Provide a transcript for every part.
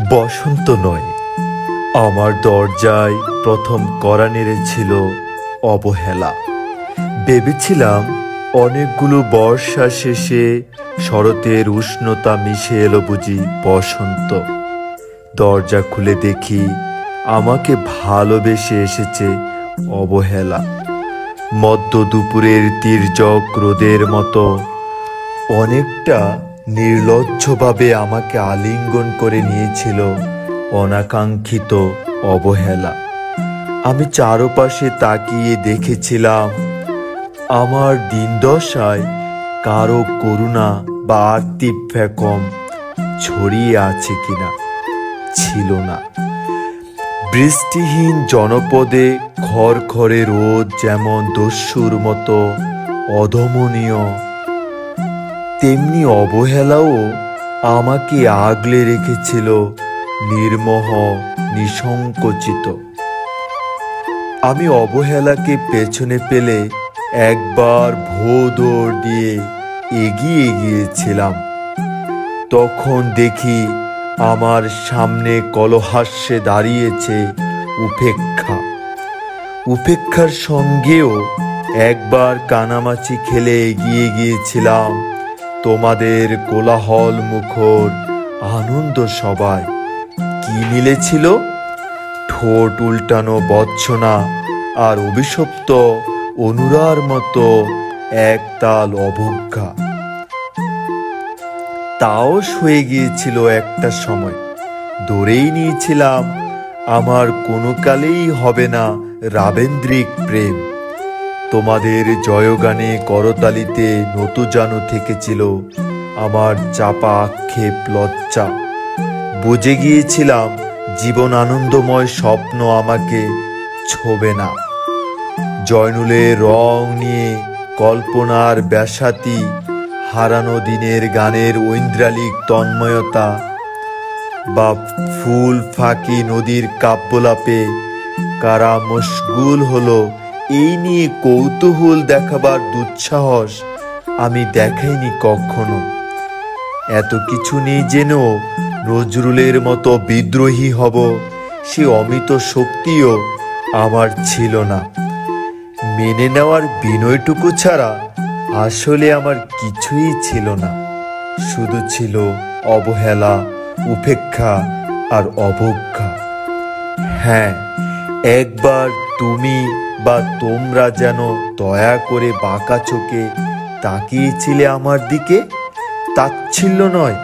বসন্ত নয়, আমার দরজায় প্রথম কড়া নেড়েছিল অবহেলা। ভেবেছিলাম অনেকগুলো বর্ষা শেষে শরতের উষ্ণতা মিশে এলো বুঝি বসন্ত। দরজা খুলে দেখি আমাকে ভালোবেসে এসেছে অবহেলা। মধ্য দুপুরের তির্যক রোদের মতো অনেকটা নির্লজ্জভাবে আমাকে আলিঙ্গন করে নিয়েছিল অনাকাঙ্ক্ষিত অবহেলা। আমি চারপাশে তাকিয়ে দেখেছিলাম আমার দিনদশায় কারো করুণা বা আর্তির ফ্যাকম ছড়িয়ে আছে কিনা। ছিল না। বৃষ্টিহীন জনপদে খড়খড়ে রোদ যেমন দস্যুর মতো অদমনীয়, তেমনি অবহেলাও আমাকে আগলে রেখেছিল নির্মোহ, নিসংকোচিত। আমি অবহেলাকে পেছনে পেলে একবার ভোঁদৌড় দিয়ে এগিয়ে গিয়েছিলাম। তখন দেখি আমার সামনে কলহাস্যে দাঁড়িয়েছে উপেক্ষা। উপেক্ষার সঙ্গেও একবার কানামাছি খেলে এগিয়ে গিয়েছিলাম তোমাদের কোলাহল মুখর আনন্দ সভায়। কি মিলেছিল? ঠোঁট উল্টানো বচ্ছনা আর অভিশপ্ত অনুরার মতো একতাল অবজ্ঞা। তাও সয়ে গিয়েছিল একটা সময়। ধরেই নিয়েছিলাম আমার কোনো কালেই হবে না রাবেন্দ্রিক প্রেম। তোমাদের জয়গানে করতালিতে নতুজানু থেকেছিল আমার চাপা আক্ষেপ লজ্জা। বুঝে গিয়েছিলাম জীবন আনন্দময় স্বপ্ন আমাকে ছোবে না। জয়নুলের রং নিয়ে কল্পনার ব্যাসাতি, হারানো দিনের গানের ঐন্দ্রালিক তন্ময়তা, বা ফুল ফাঁকি নদীর কাব্যলাপে কারা মশগুল হলো এই নিয়ে কৌতূহল দেখাবার দুঃসাহস আমি দেখাইনি কখনো। এত কিছু নেই জেনেও নজরুলের মতো বিদ্রোহী হব সে অমিত শক্তিও আমার ছিল না। মেনে নেওয়ার বিনয়টুকু ছাড়া আসলে আমার কিছুই ছিল না। শুধু ছিল অবহেলা, উপেক্ষা আর অবজ্ঞা। হ্যাঁ, একবার তুমি বা তোমরা যেন দয়া করে বাঁকা চোখে তাকিয়েছিলে আমার দিকে। তাচ্ছিল্য নয়,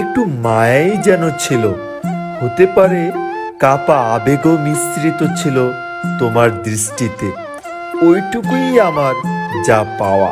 একটু মায়াই যেন ছিল। হতে পারে কাপা আবেগও মিশ্রিত ছিল তোমার দৃষ্টিতে। ওইটুকুই আমার যা পাওয়া।